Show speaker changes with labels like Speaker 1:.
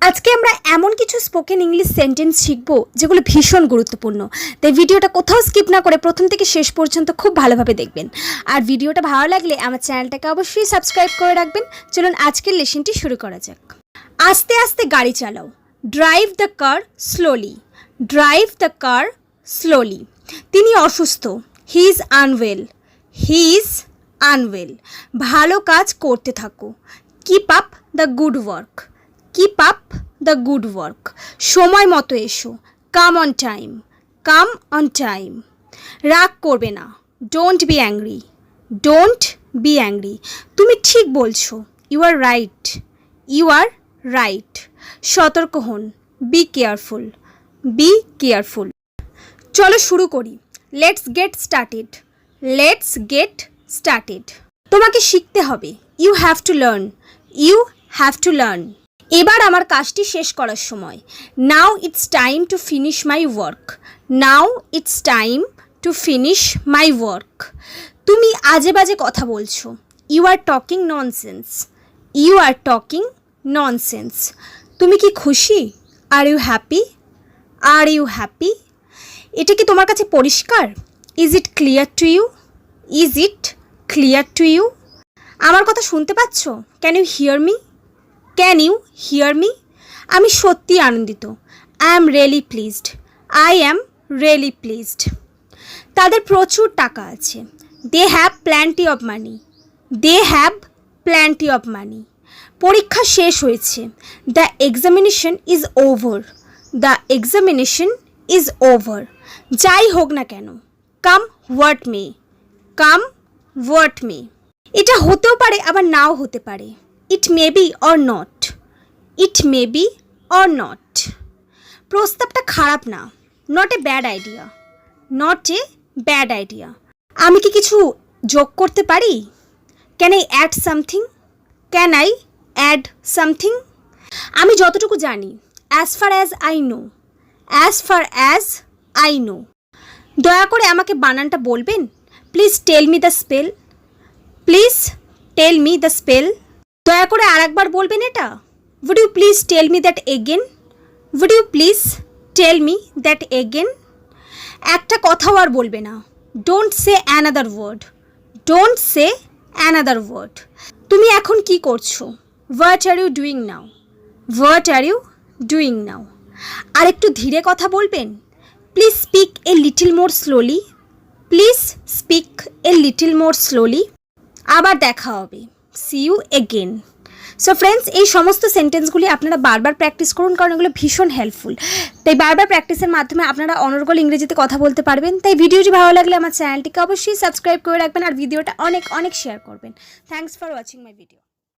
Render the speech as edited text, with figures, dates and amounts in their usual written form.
Speaker 1: আজকে আমরা এমন কিছু স্পোকেন ইংলিশ সেন্টেন্স শিখব যেগুলো ভীষণ গুরুত্বপূর্ণ। তাই ভিডিওটা কোথাও স্কিপ না করে প্রথম থেকে শেষ পর্যন্ত খুব ভালোভাবে দেখবেন। আর ভিডিওটা ভালো লাগলে আমার চ্যানেলটাকে অবশ্যই সাবস্ক্রাইব করে রাখবেন। চলুন আজকের লেসনটি শুরু করা যাক। আস্তে আস্তে গাড়ি চালাও। Drive the car slowly. Drive the car slowly. তিনি অসুস্থ। He is unwell. He is unwell. ভালো কাজ করতে থাকো। Keep up the good work. Keep up the good work. সময় মতো এসো। Come on time. Come on time. রাগ করবে না। Don't be angry. Don't be angry. তুমি ঠিক বলছো। You are right. You are right. সতর্ক হন। Be careful. Be careful. চলো শুরু করি। Let's get started. Let's get started. তোমাকে শিখতে হবে। You have to learn. You have to learn. এবার আমার কাজটি শেষ করার সময়। Now it's time to finish my work. Now it's time to finish my work. তুমি আজে বাজে কথা বলছো। You are talking nonsense. You are talking nonsense. তুমি কি খুশি? Are you happy? Are you happy? এটা কি তোমার কাছে পরিষ্কার? Is it clear to you? Is it clear to you? আমার কথা শুনতে পাচ্ছ? Can you hear me? Can you hear me? আমি সত্যি আনন্দিত। I am really pleased. I am really pleased. তাদের প্রচুর টাকা আছে। They have plenty of money. They have plenty of money. পরীক্ষা শেষ হয়েছে। The examination is over. The examination is over. যাই হোক না কেন। Come what may. Come what may. এটা হতেও পারে আবার নাও হতে পারে। ইট may be or not. It may be or not. প্রস্তাবটা খারাপ না। Not a bad idea. Not a bad idea. আমি কি কিছু যোগ করতে পারি? Can I add something? Can I add something? আমি যতটুকু জানি। As far as I know. As far as I know. দয়া করে আমাকে বানানটা বলবেন? Please tell me the spell. Please tell me the spell. দয়া করে আরেকবার বলবেন এটা? Would you please tell me that again? Would you please tell me that again? একটা কথাও আর বলবে না। Don't say another word. Don't say another word. তুমি এখন কি করছো? What are you doing now? What are you doing now? আর একটু ধীরে কথা বলবেন? Please speak a little more slowly. Please speak a little more slowly. আবার দেখা হবে। See you again. So friends, এই সমস্ত সেন্টেন্সগুলি আপনারা বারবার প্র্যাকটিস করুন, কারণ এগুলো ভীষণ হেল্পফুল। তাই বারবার প্র্যাকটিসের মাধ্যমে আপনারা অনর্গল ইংরেজিতে কথা বলতে পারবেন। তাই ভিডিওটি ভালো লাগলে আমার চ্যানেলটিকে অবশ্যই সাবস্ক্রাইব করে রাখবেন আর ভিডিওটা অনেক অনেক শেয়ার করবেন। Thanks for watching my video.